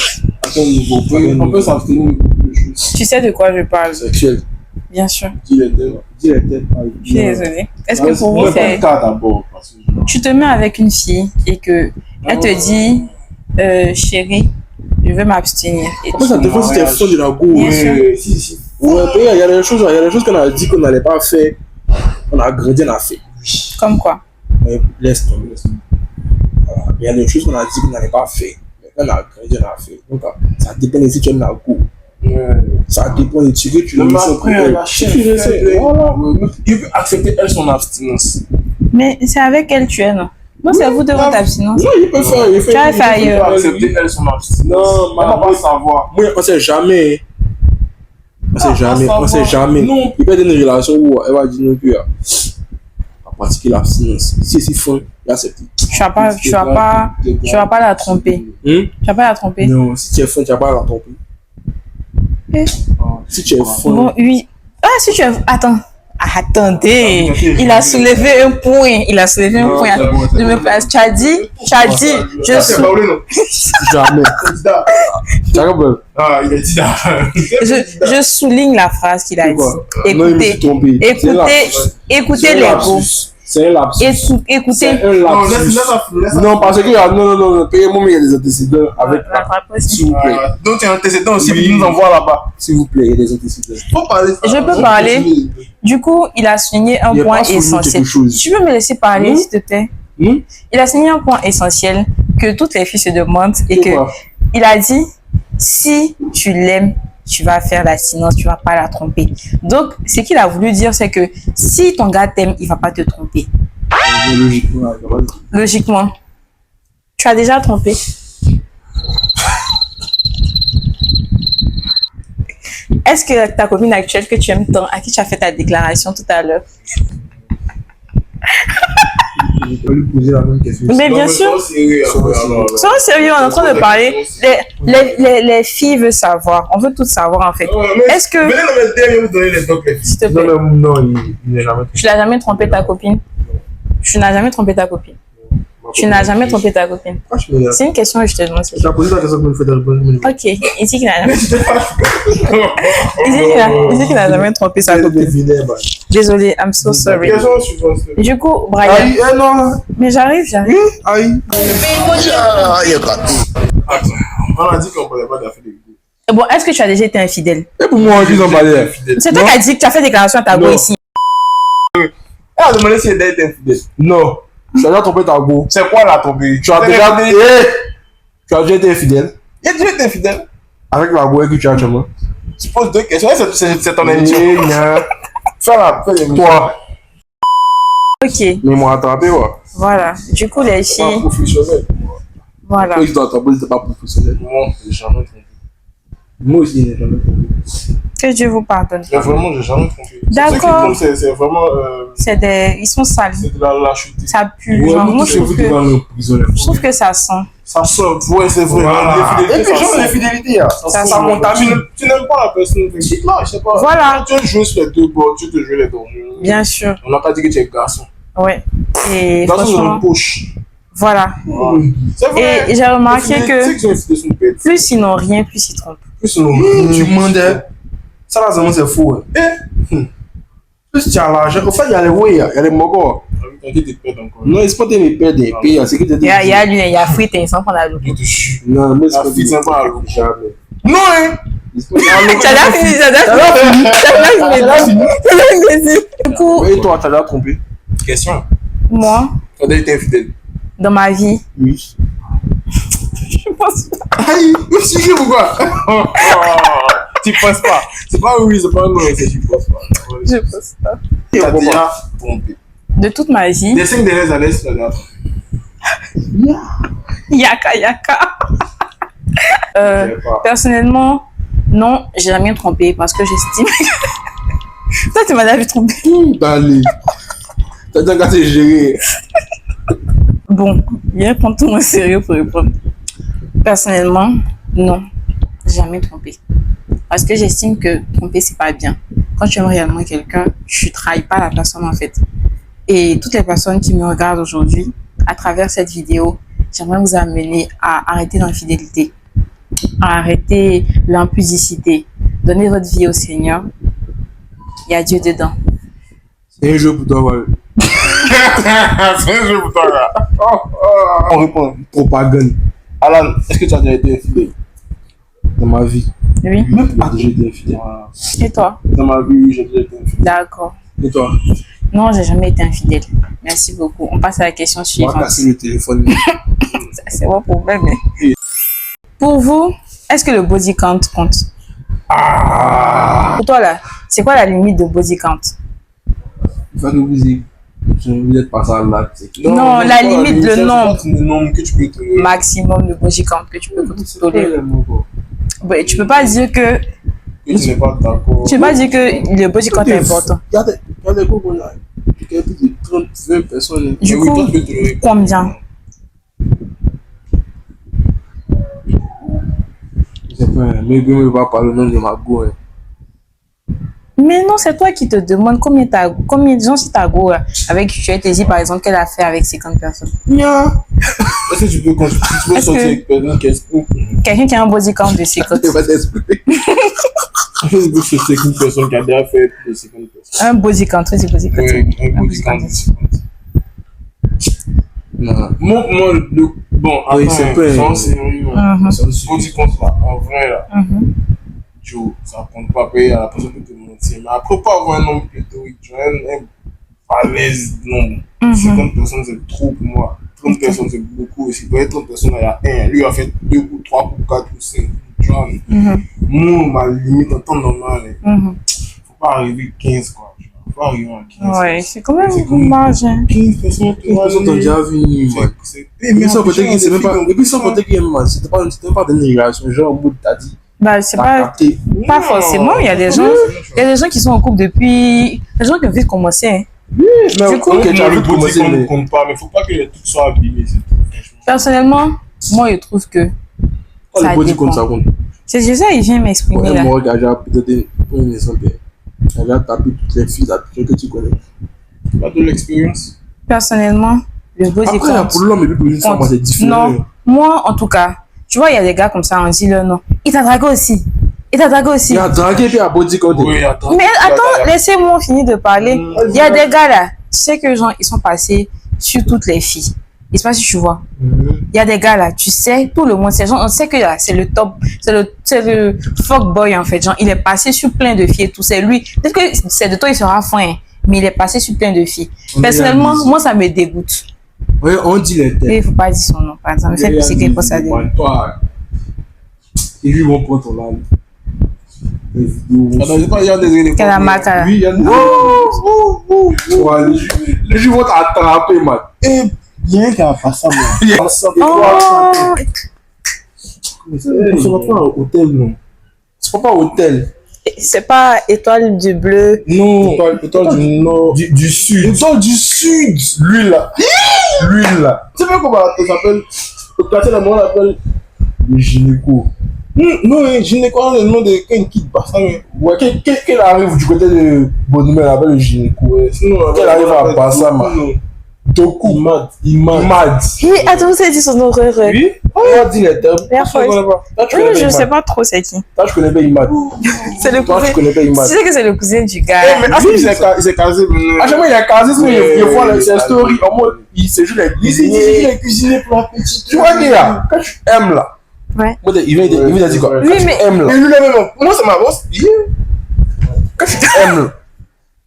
À ton niveau, on peut s'abstenir de beaucoup de choses. Tu sais de quoi je parle? Sexuel. Bien sûr. Dis les têtes. Je suis désolée. Est-ce que pour vous, c'est... Tu te mets avec une fille et que elle te dit, chérie, je veux m'abstenir. Après, ça dépend si t'es fond de la go. Bien sûr. Ouais, il y a des choses qu'on a dit qu'on n'allait pas faire. On a grandi, on a fait. Comme quoi? Laisse tomber. Voilà. Il y a des choses qu'on a dit qu'on n'allait pas faire. Mais on a grandi, on a fait. Donc, ça dépend de si tu aimes la go. Ça dépend de ce que tu veux. Il peut accepter elle son abstinence. Mais c'est avec elle tu es, non? Non, c'est à vous de votre abstinence. Non, il peut faire. Tu vas faire Il peut ailleurs. accepter elle son abstinence. Non, Elle va pas savoir. moi, on sait jamais. On sait jamais. Non. Il peut être dans une relation où elle va dire non plus. À pratiquer l'abstinence. Si c'est fond, il accepte. Tu vas pas la tromper. Tu vas pas la tromper. Non, si tu es fond, tu vas pas la tromper. Si tu es fond. Bon, oui. Ah, si tu es... Attends. Attendez. Il a soulevé un point. Je me place. Tu as dit, Jamais. Ah, il a dit ça. je souligne la phrase qu'il a dit. Écoutez les mots. C'est un lapsus. Écoutez. C'est un lapsus. Non, parce que non, payez-moi, mais il y a des antécédents avec s'il vous plaît. Donc, tu as un antécédent aussi, il nous envoie là-bas. S'il vous plaît, il y a des antécédents. Je peux parler. Du coup, il a souligné un point essentiel. Tu peux me laisser parler, s'il te plaît? Il a souligné un point essentiel que toutes les filles se demandent et que il a dit, si tu l'aimes, tu vas faire l'abstinence, tu vas pas la tromper. Donc, ce qu'il a voulu dire, c'est que si ton gars t'aime, il va pas te tromper. Logiquement. Tu as déjà trompé? Est-ce que ta copine actuelle que tu aimes tant, à qui tu as fait ta déclaration tout à l'heure? Je peux lui poser la même question. Mais bien sûr. Sois sérieux, on est en train de parler. Les filles veulent savoir. On veut tout savoir en fait. Est-ce que... Venez vous donner les docs, les filles. S'il te plaît. Non, il n'est jamais. Tu n'as jamais trompé ta copine? Tu n'as jamais trompé ta copine? Tu n'as jamais trompé ta copine? C'est une question que je te demande. Tu as posé la question que je me fais de répondre. Ok, il dit qu'il n'a jamais... il dit qu'il n'a jamais trompé sa copine. Désolé, I'm so sorry. Du coup, Brian... Aïe, non. Mais j'arrive. Aïe. On a dit qu'on ne parlait pas d'affaires de goût. Bon, est-ce que tu as déjà été infidèle? Et pour moi, ils en parlaient. C'est toi qui as dit que tu as fait déclaration à ta go ici. Elle a demandé si elle était infidèle. Non. Tu as déjà trompé ta go. C'est quoi la trompée? Tu as déjà été infidèle. Il a déjà été infidèle. Avec la go que tu as actuellement. Tu poses deux questions. C'est ton amitié. Fais Toi. Ok. Mais moi, attrapé, ouais. Voilà. Du coup, les Pas filles... professionnel. Voilà. Toi, tu dois t'appeler, t'es pas professionnel. Moi, j'ai jamais trompé. Moi aussi, je n'ai jamais trompé. Que Dieu vous pardonne. Vraiment, j'ai jamais trompé. D'accord. C'est vraiment. Ils sont sales. C'est de la lâcheté. Ça pue. Ouais, Genre, moi, je trouve que ça sent. Ça sort. Ouais, c'est vrai. Et puis, genre, l'infidélité, Ça contamine. Tu n'aimes pas la personne. Non, je sais pas. Voilà. Tu veux jouer sur les deux bords, tu te joues les deux. Bien sûr. On n'a pas dit que tu es garçon. Ouais. Et Garçon, c'est franchement, une poche. voilà. C'est vrai. Et j'ai remarqué que C'est une bête. plus ils n'ont rien, plus ils trompent. Plus ils n'ont rien. Tu demandais. Ça, là, c'est faux. Plus tu as l'argent. En fait, il y a les ouais, il y a les mogos. Non, c'est pas des pères des pays. C'est que tu Il y a lui, il y a Frite, ils sont qu'on a l'eau. Je te jure. Non, moi, c'est La pas fille, des c'est pas à l'eau. jamais. Non, hein. Tu as fini. Du coup, Et toi, tu as déjà trompé? Question. moi, Tu as déjà été infidèle. dans ma vie, Oui. je pense pas. Aïe, tu dis pourquoi? Tu penses pas. C'est pas oui, c'est pas non, c'est tu penses pas. Je pense pas. Tu as déjà trompé. De toute ma vie, Les 5 dernières années, c'est la yaka. Personnellement, non, j'ai jamais trompé parce que j'estime. Toi, tu m'as déjà vu tromper. D'aller. T'as dit qu'à c'est géré. Bon, viens prendre tout au sérieux pour répondre. Personnellement, non. Jamais trompé. Parce que j'estime que tromper, c'est pas bien. Quand tu aimes réellement quelqu'un, tu trahis pas la personne en fait. Et toutes les personnes qui me regardent aujourd'hui, à travers cette vidéo, j'aimerais vous amener à arrêter l'infidélité, à arrêter l'impudicité. Donnez votre vie au Seigneur. Il y a Dieu dedans. C'est un jeu pour toi, Val. C'est un jeu pour toi, là. On répond. Propagande. Alan, est-ce que tu as déjà été infidèle? Dans ma vie. Oui. Même pas déjà été infidèle. Et toi? Dans ma vie, oui, j'ai déjà été infidèle. D'accord. Et toi? Non, j'ai jamais été infidèle. Merci beaucoup. On passe à la question On va suivante. casser le téléphone. Ça, c'est mon problème. Hein. Pour vous, est-ce que le body count compte? Pour toi, là, c'est quoi la limite de body count? Il faut que vous n'êtes pas ça là. Non, la limite, le nombre. Le nombre que tu peux te... Maximum de body count que tu peux tolérer. Ouais, tu peux pas dire que Que tu n'es pas d'accord. tu peux pas dire que le body count est important. Il y a des groupes où il y a plus de 30, 20 personnes. Du Mais oui, coup, toi, tu peux tolérer. combien? Je sais pas, mais je ne vais pas parler au nom de ma go. Mais non, c'est toi qui te demandes combien de gens si ta go avec qui tu as été dit par exemple qu'elle a fait avec 50 personnes. Est-ce que tu peux Est-ce sortir que- avec personne qui explique? Quelqu'un qui a un body count de 50. Je vais t'expliquer. Est-ce que tu peux sortir avec une personne qui a déjà fait plus de 50 personnes? Un body count, oui, c'est body count. Un body count de 50. Non. Moi, bon, Oui, après, c'est peu, sans sérieux, Mhm. body count là, en vrai là, Mhm. Joe, ça compte pas après, la personne peut te mentir. Mais après, pas avoir un nombre pléthorique, tu vois, un balèze nombre. Mhm. 50 personnes, c'est trop pour moi. 30 personnes, c'est beaucoup aussi. Pour être 30 personnes, il y a un. Lui a fait 2 coups, 3 coups, 4 coups, 5 coups, tu vois. Mhm. Moi, ma limite en temps normal, Mhm. faut pas arriver 15, quoi. Tu vois. Faut pas arriver à 15. Ouais, c'est quand même C'est une comme- marge. Hein. 15 personnes, tu vois. Ils ont déjà vu une man. Et puis sans côté qu'il c'est même pas. Et puis sans côté qu'il est man, c'était pas une relation. Genre, au bout de ta dit. Bah, c'est T'as pas, capté. pas forcément. Il y a des gens, il y a des gens qui sont en couple depuis, des gens qui ont vite commencé. Hein. Mais Du coup, ok, tu as le vu body commencer, count ne mais. compte pas, mais faut pas que les trucs soient abîmés, c'est tout. Franchement. Personnellement, moi, je trouve que Oh, ça le body dépend. compte, ça compte. C'est ça, il vient m'exprimer Ouais, là. moi, j'ai peut-être un exemple. Elle a tapé toutes les filles que tu connais. Pas de l'expérience. Personnellement, le body Après, là, count. pour l'homme et puis pour une femme, compte. c'est différent. Non, moi, en tout cas, tu vois, il y a des gars comme ça, on dit leur nom. Il t'a dragué aussi. Il t'a dragué aussi. Il y a dragué puis il y a body compte. Oui, attends. Mais attends, laissez-moi finir de parler. Mm. Il y a des gars là, tu sais que genre, ils sont passés sur toutes les filles. Je sais pas si tu vois. Il y a des gars là, tu sais, tout le monde sait. Genre, on sait que là, c'est le top, c'est le fuckboy en fait. Genre, il est passé sur plein de filles et tout. C'est lui. Peut-être que c'est de toi, il sera fin, hein, mais il est passé sur plein de filles. Personnellement, moi, ça me dégoûte. Oui, on dit les Et têtes. il faut pas dire son nom, par exemple. Faites pousser quelque chose à dire. Toi. Et lui, mon pote, on l'a. Les vidéos. Attends, c'est pas, il y a des Quelle marque là? Oui, il y a des. Ouais, les gens vont t'attraper, man. Eh, bien qu'il n'y a pas ça, moi. Il y a ça. Et toi, Oh, c'est pas un hôtel, non. C'est pas un hôtel. c'est pas étoile du bleu. Non, étoile du nord. Du sud. Étoile du sud. Lui, là. Lui, là. Tu sais pas comment ça s'appelle? Au quartier, là, on l'appelle. Le gynéco. Non, je n'ai pas le nom de quelqu'un qui passe ça, mais. Ouais, qu'elle arrive du côté de Bonhomé, elle appelle le gynéco. Ouais. Sinon, Qu'elle arrive à Bassa, man. Doku. Imad. Oui, attends, vous avez dit son horreur. Oui. On va dire les termes. Première fois. Toi, tu connais pas Je sais Imad. pas trop c'est qui. Toi, tu connais pas Imad. C'est le Toi, cousin. tu connais pas Tu Imad. sais que c'est le cousin du gars. Eh, mais Ah, il s'est casé. à chaque fois, il y a casé, il voit ses stories en mode, il s'est juste les Il s'est dit cuisiner. qu'il a cuisiné pour la petite. Tu vois, gars, quand tu aimes là, Ouais. il vient te dire quoi? Oui, Quand tu mais- aimes là, Mais lui, là, même, moi, ça m'a bossé. quand tu aimes là,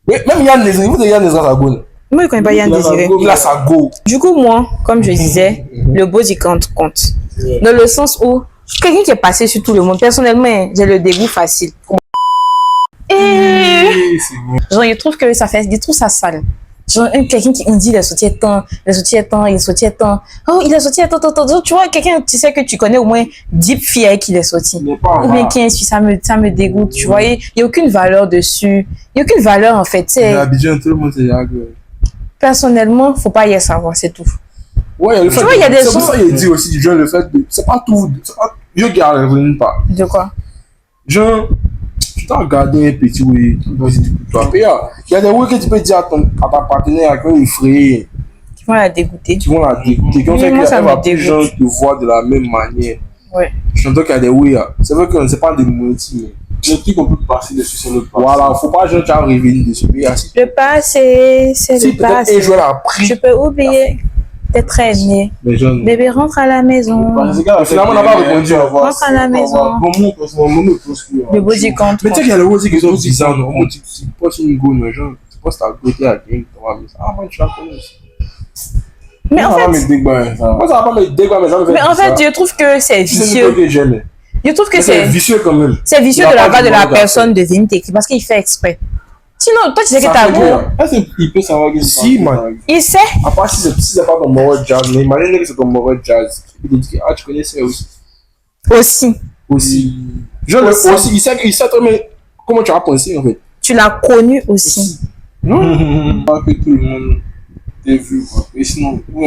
mais même Yann Nezra, il vous dit Yann Nezra, ça go. Moi, je connais pas Yann Désiré. Il a sa go. Du coup, moi, comme je disais, le body count compte. Dans le sens où, quelqu'un qui est passé sur tout le monde, personnellement, j'ai le dégoût facile. Et genre, je trouve que ça fait, je trouve ça sale. Genre, quelqu'un qui on dit il a sauté tant, il a sauté tant, il a sauté tant. Oh, il a sauté tant, tant, tant. Tu vois, quelqu'un, tu sais que tu connais au moins 10 filles avec qui il est sauté. Ou bien 15 filles, ça me dégoûte, tu vois. Il n'y a aucune valeur dessus. Il n'y a aucune valeur, en fait. À Abidjan, tout le monde se jague. personnellement, faut pas y savoir, c'est tout. Ouais, le fait vois, il y a des c'est pour gens- ça qu'il dit aussi, genre, le fait de. C'est pas tout. C'est pas. Je garde pas. De quoi? Genre, tu dois regarder un petit oui, il y a des oui que tu peux dire à ta partenaire avec un effrayé, Qui vont la dégoûter. qui vont la dégoûter, qui vont Oui, faire moi, ça qu'elle me va plus dégoûte. genre te voir de la même manière. Ouais. J'entends qu'il y a des oui, c'est vrai que c'est pas des motifs, mais Le truc qu'on peut passer dessus, c'est notre passé. voilà, faut pas genre tu as revenir dessus. Mais si Le passé, c'est si le peut-être un passé. joueur a pris, Je peux oublier d'être né. mais genre, non. Bébé, rentre à la maison. Parce que gars, Mais finalement, on n'a pas répondu, à voir. Rentre à la maison. Bon, moi, personnellement, je pense que. Le body compte. Mais tu sais qu'il y a le aussi qui sont bizarres, non? Tu poses une go, mais genre, tu poses ta beauté à quelqu'un, tu vas me dire, ah, moi, tu la connais aussi. Mais en Ça va fait, me dégoûter, ça. Moi, ça va pas me dégoûter, mais ça me fait mais en fait, bizarre. je trouve que c'est C'est le vicieux. côté que j'aime. Je trouve que Mais c'est c'est vicieux quand même. vicieux Il a de la pas part du de la bon personne de venir t'écrire parce qu'il fait exprès. Sinon, toi, tu sais que Ça t'as fait beau. dur. Il peut savoir que Si, man. Il sait. À part si c'est pas ton moral jazz, mais imagine que c'est ton moral jazz. Il te dit que ah, tu connais ça aussi. Aussi. Aussi. Je le Aussi. aussi, il sait toi, mais comment tu as pensé en fait? Tu l'as connu aussi. Non. Pas que tout le monde t'ait vu, quoi. Et sinon, où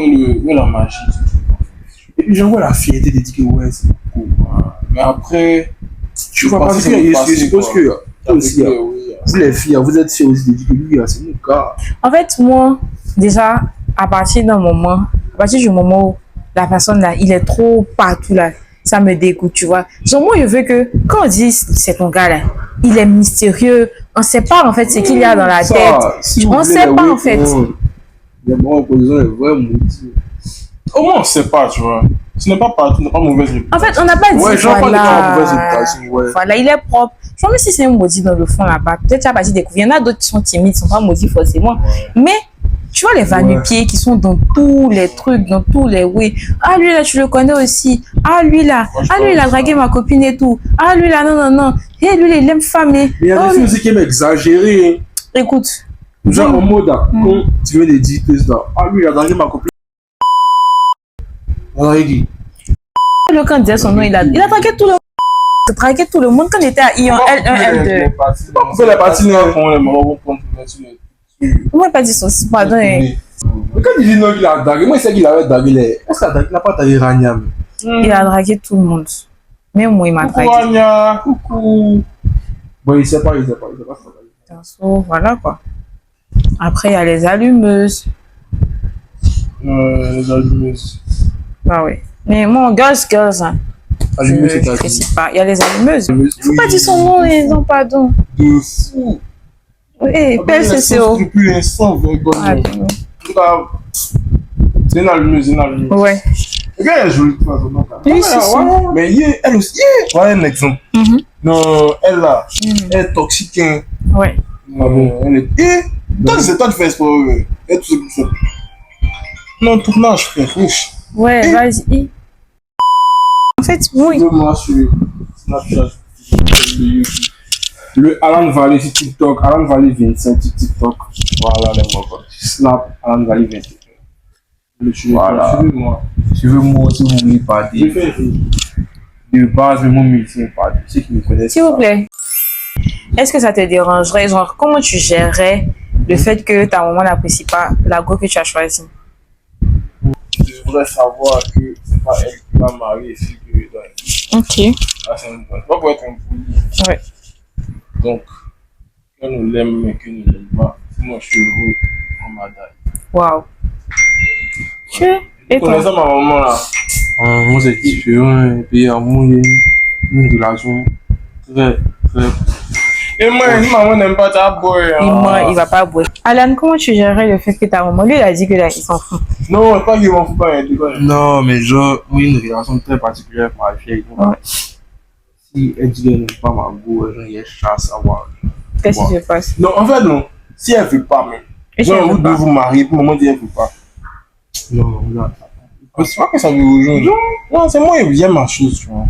est la magie? Et puis j'en vois la fierté de dire que ouais, c'est cool. Mais après, Tu vois, parce que je suppose que toi aussi, vous les filles, vous êtes fiers aussi de dire que lui, c'est mon gars. En fait, moi, déjà, à partir du moment où la personne là, il est trop partout là, ça me dégoûte, tu vois. Genre, moi, je veux que, quand on dit c'est ton gars là, il est mystérieux, on sait pas en fait ce qu'il y a dans la tête. On sait pas en fait. Les bons opposants, les vrais motifs. Au moins, on sait pas, tu vois. Ce n'est pas partout, n'est pas mauvaise réputation. En fait, on n'a pas dit, Ouais, j'en parle de voilà, mauvaise réputation, ouais. voilà, il est propre. Je vois même si c'est un maudit dans le fond là-bas, peut-être tu as pas dit découvrir. Il y en a d'autres qui sont timides, qui sont pas maudits forcément. Mais, tu vois les va-nu-pieds qui sont dans tous les trucs, dans tous les oui. Ah, lui là, tu le connais aussi. Ah, lui là. Ah, lui, il a dragué ma copine et tout. Ah, lui là, non, non, non. Et lui, là, il aime femme. Mais il y a Oh, des filles aussi qui aiment exagérer. écoute, Genre en mode, quand tu veux les dire que ça, ah lui, il a dragué ma copine. Voilà, il dit. le quand disait son nom, il a dragué tout le monde. Il a dragué tout le monde quand il était à Ion L1, L2. Pourquoi les parties là? On les marrons pour mettre sur les. Moi, pas dit son pardon. Mais quand il dit non, il a dragué, moi, il sait qu'il avait dragué les. Est-ce qu'il n'a pas dragué Rania? Il a dragué tout le monde. Même moi, il m'a Coucou, dragué. Anya. Coucou. Bon, il sait pas ça. So, voilà quoi. Après, il y a les allumeuses. Les allumeuses. Bah oui. Mais moi, girls, hein. Allumeuse, Je c'est précise pas. Il y a les allumeuses. Faut Oui. pas dire son nom, et non, pardon. De fou. Oui, PLCCO. Scrupule, sans vergogne. Ah, En tout cas, c'est une allumeuse, une allumeuse. ouais. Regarde, elle est jolie, toi, ton nom, là. Oui, c'est ça. Mais elle aussi, voilà un exemple. Mhm. Non, elle là, elle est toxique, hein. Ouais. Ah bon, elle est. Toi, c'est toi qui fais sport, elle, tout ce qu'il fait. Non, tournage, frère, riche. Ouais, vas-y. En fait, oui. Moi sur Snapchat, le Alan Valley sur TikTok, Alan Valley 25 sur TikTok. Voilà les mots. Snap, Alan Valley 21. Voilà. Suivez-moi. Suivez-moi si vous voulez pas Je dire. fais De base, mais mon métier, pas de ceux qui me connaissent. S'il vous plaît. Est-ce que ça te dérangerait, genre, comment tu gérerais le fait que ta maman n'apprécie pas la go que tu as choisie? Je voudrais savoir que c'est pas elle qui va marier ici que dans Ok. la scène. C'est pas pour être un poli. Ouais. Donc, qu'elle nous l'aime, mais qu'elle ne l'aime pas. Moi, je suis heureux en madame. Waouh. Tu es? Et Tu connais ça, toi? ma maman là? Moi, c'est différent. Et puis, à moi, il y a une relation très, très. Et moi, si maman n'aime pas ta boy. Il va pas boire. Alan, comment tu gérerais le fait que ta maman, lui, il a dit que là, il s'en fout. Non, c'est pas qu'il m'en fout pas, il déconne. Non, mais genre, oui, une relation très particulière avec ma fille. Ouais. Si elle dit qu'elle n'aime pas ma go, il y a chance à voir. Qu'est-ce qui se passe? Non, en fait, non. Si elle veut pas, même. Et tu Genre, aimes vous pas? devez vous marier, puis maman dit elle veut pas. Non, non. C'est pas que ça veut rejoindre. Non, c'est moi, il vient ma chose, tu vois.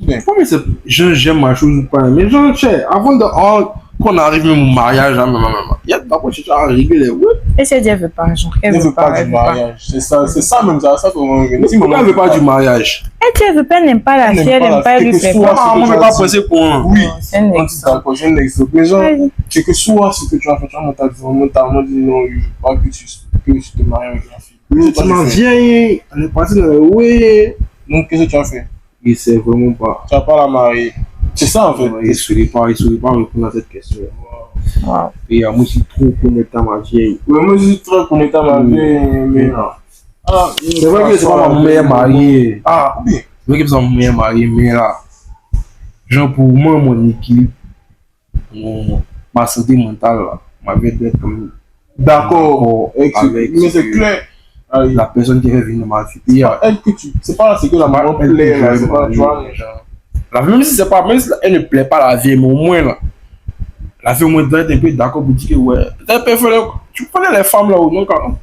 Ben, Pas mais c'est j'aime ma chose ou pas, mais genre, avant Quand on arrive même au mariage, hein, il y a d'abord, tu as réglé, ouais. Et si elle dit elle veut pas, genre, Elle veut pas du mariage. C'est ça même, ça faut vraiment. Si maman ne veut pas du mariage, Elle dit elle veut pas, elle n'aime pas la fille, elle n'aime pas, elle lui plaît pas. maman ne veut pas poser pour un. Oui, C'est un on dit exemple. d'accord, j'ai un exemple. Mais genre, Vas-y. c'est que soit ce que tu as fait, tu as vraiment dit non, je veux pas que tu te maries avec la fille. Mais tu m'as vieilli, on est parti dans le oui. Donc, qu'est-ce que tu as fait? Il sait vraiment pas. Tu n'as pas la mariée. C'est ça en fait. Il ne saurait pas répondre à cette question. Wow. Et moi, je suis trop connecté à ma vieille. Ouais, moi, je suis très connecté à ma vie, mais non. Ah, C'est vrai que c'est pas ma meilleure mariée. Ah, oui. C'est vrai que c'est ma meilleure mariée, mais là, genre pour moi, mon équilibre, ma santé mentale, là, ma vie doit être comme D'accord. avec Mais c'est clair. Ah, la personne qui est venue dans ma vie. Et, elle que tu. C'est pas c'est que la maman elle plaît, que là. je C'est pas, vais tu vois. marier, genre. Même si c'est pas, même si elle ne plaît pas la vie, mais au moins là, la vie au moins doit être un peu d'accord pour dire que ouais, peut-être tu connais les femmes là ou non quand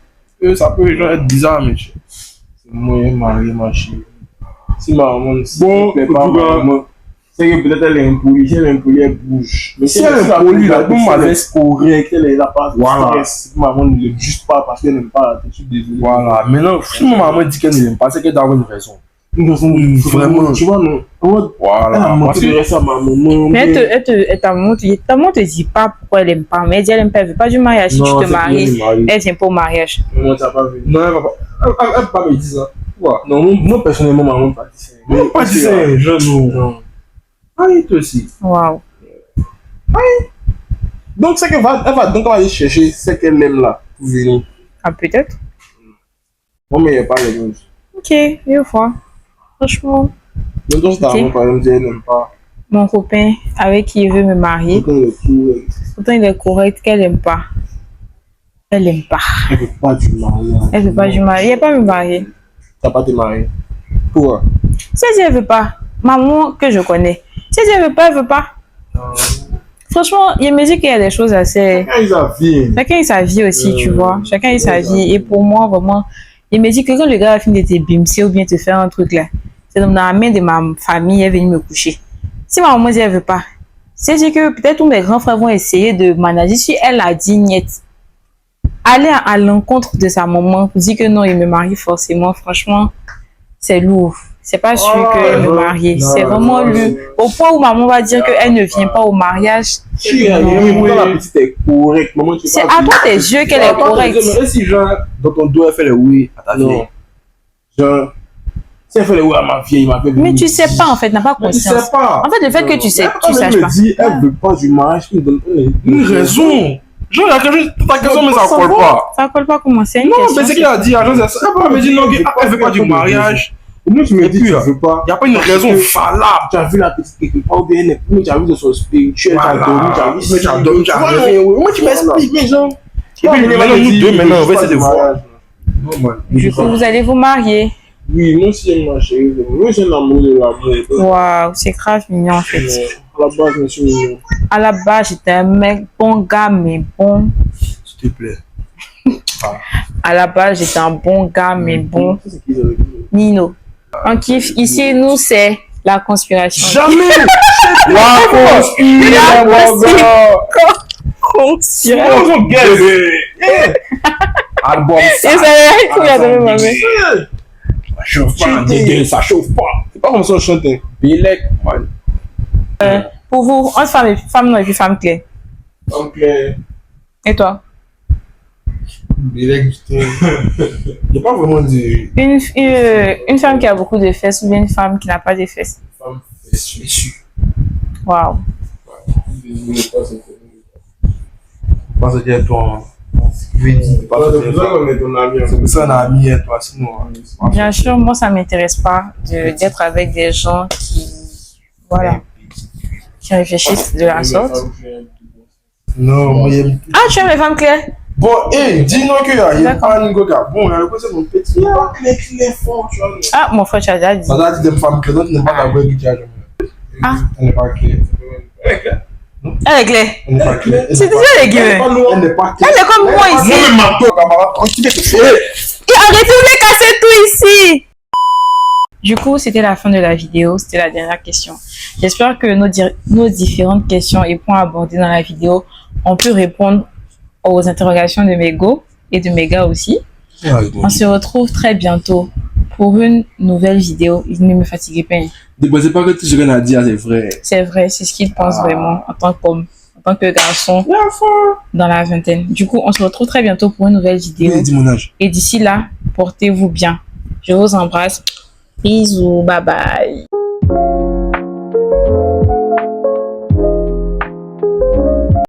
ça peut genre être bizarre, mais C'est moyen marié, ma chérie. Si ma maman ne bon, plaît pas, ma maman, c'est que peut-être elle est impolie. Si elle est impolie, elle bouge. Mais si elle est impolie, là, bon, elle elle est est correcte, elle n'a pas de Voilà. stress. Ma maman ne le juge pas parce qu'elle n'aime pas. Je suis désolé. voilà. Maintenant, si ma maman dit qu'elle ne l'aime pas, c'est qu'elle doit avoir une raison. Vraiment, tu vois, non. Elle Voilà. a Parce montré que le reste à ma maman. Mais ta maman te dit pas pourquoi elle aime pas, mais elle dit elle aime pas, elle veut pas du mariage. Si tu te maries, elle vient pas au mariage. Maman, tu n'as pas vu. non, elle va pas. Elle va pas me dire ça. Quoi? Non, moi personnellement, ma maman pas dit ça. Non, pas dit ça, jeune ou. Non. Ah, toi aussi. Waouh. Donc, c'est qu'elle va, elle va aller chercher ce qu'elle aime là pour venir. Ah, peut-être. Moi, mais il n'y a pas les choses. Ok, je vois. Franchement, Donc, dans ce temps, Ok. par exemple, dit, elle n'aime pas. mon copain avec qui il veut me marier, Quand le coup, pourtant il est correct qu'elle aime pas. Elle aime pas. elle ne veut pas du mariage. Elle veut pas du mariage. Elle veut pas me marier. Tu n'as pas te marier. Pourquoi? Si elle dit elle veut pas, maman que je connais, si elle dit elle veut pas, elle veut pas. Franchement, il me dit qu'il y a des choses assez. Quand ils avaient. Chacun a sa vie aussi, tu vois. Chacun a sa vie. Et pour moi, vraiment, il me dit que quand le gars a fini de te bimser ou bien te faire un truc là, c'est dans la main de ma famille, elle est venue me coucher. Si ma maman dit elle veut pas, c'est que peut-être tous mes grands frères vont essayer de manager. Si elle a dit niet, aller à l'encontre de sa maman pour dire que non, il me marie forcément, franchement, c'est lourd. C'est pas sûr qu'elle me marie. C'est vraiment lourd. Au point où maman va dire qu'elle ne vient pas au mariage. Quand la petite est correcte, maman, tu C'est à toi tes yeux qu'elle est correcte. Mais si, genre, dans ton dos, elle fait le oui à ta fille. Non. Genre, si elle fait le oui à ma vieille, il m'appelle. Mais tu sais pas en fait, n'a pas Mais tu conscience. sais pas. En fait, le fait que tu sais, tu saches Elle pas. me dit, elle veut pas du mariage, qui me donne Une raison. Genre, ta question, mais ça colle pas. Ça colle pas comment c'est une Non, mais question. c'est qu'il a dit, elle me dit non, elle veut pas du mariage. Moi, tu me Et dis, puis, tu veux pas. Il n'y a pas une raison valable. Tu as vu la petite quelque part, ou bien elle est plus, tu as vu de son spirituel, tu as dormi, tu as vu. Mais tu as dormi, tu as rêvé. Moi, tu m'expliques, mais genre. Et puis, Voilà. maintenant, nous deux, maintenant, on va essayer de voir. Non, man. Du coup, vous allez vous marier. Oui, moi aussi, j'aime ma chérie. Moi, j'ai un amour de l'amour. Waouh, c'est grave mignon en fait. À la base, je me suis mignon. À la base, j'étais un mec bon gars, mais bon. S'il te plaît. À la base, j'étais un bon gars, mais bon. C'est qui, ça? Nino. On kiffe. Ici, nous, c'est la conspiration. Jamais. La Conspiration. Album. Et ça y est, il y a de même. Ça chauffe pas, dégueu, ça chauffe pas. C'est pas comme ça, on chante. Bilek, man. Pour vous, entre femme non et puis femme claire. Donc, Et toi? Bilek, Il n'y a pas vraiment de Une femme qui a beaucoup de fesses ou bien une femme qui n'a pas de fesses? femme issu. Waouh. Parce que toi, C'est pour ça qu'on est ton ami. c'est pour ça qu'on a ami, toi, sinon. Bien sûr, moi, ça m'intéresse pas d'être avec des gens voilà, qui réfléchissent de la sorte. Non, moi, j'aime. Ah, tu aimes les femmes claires? Bon, hé, dis-nous qu'il y a D'accord. pas un gars. Bon, il y a le côté de mon petit. Il est fort, tu vois. Ah, mon frère, tu as déjà dit. Ça a dit des femmes que d'autres n'aiment pas la vraie qui a jamais. Ah. Elle n'est pas claire. Elle est claire. Elle n'est pas claire. C'est déjà les guillemets. Elle n'est pas claire. Elle est comme moi ici. Moi-même, ma pauvre camarade, tranquille. Et arrêtez de casser tout ici. Du coup, c'était la fin de la vidéo. C'était la dernière question. J'espère que nos différentes questions et points abordés dans la vidéo ont pu répondre aux interrogations de mes go et de mes gars aussi. On se retrouve très bientôt pour une nouvelle vidéo. Ne me fatiguez pas. Ne pensez pas que tout ce qu'on a dit, c'est vrai. C'est vrai, c'est ce qu'il pense vraiment en tant qu'homme, en tant que garçon dans la vingtaine. Du coup, on se retrouve très bientôt pour une nouvelle vidéo. Oui, dis mon âge. Et d'ici là, portez-vous bien. Je vous embrasse. Bisous, bye bye.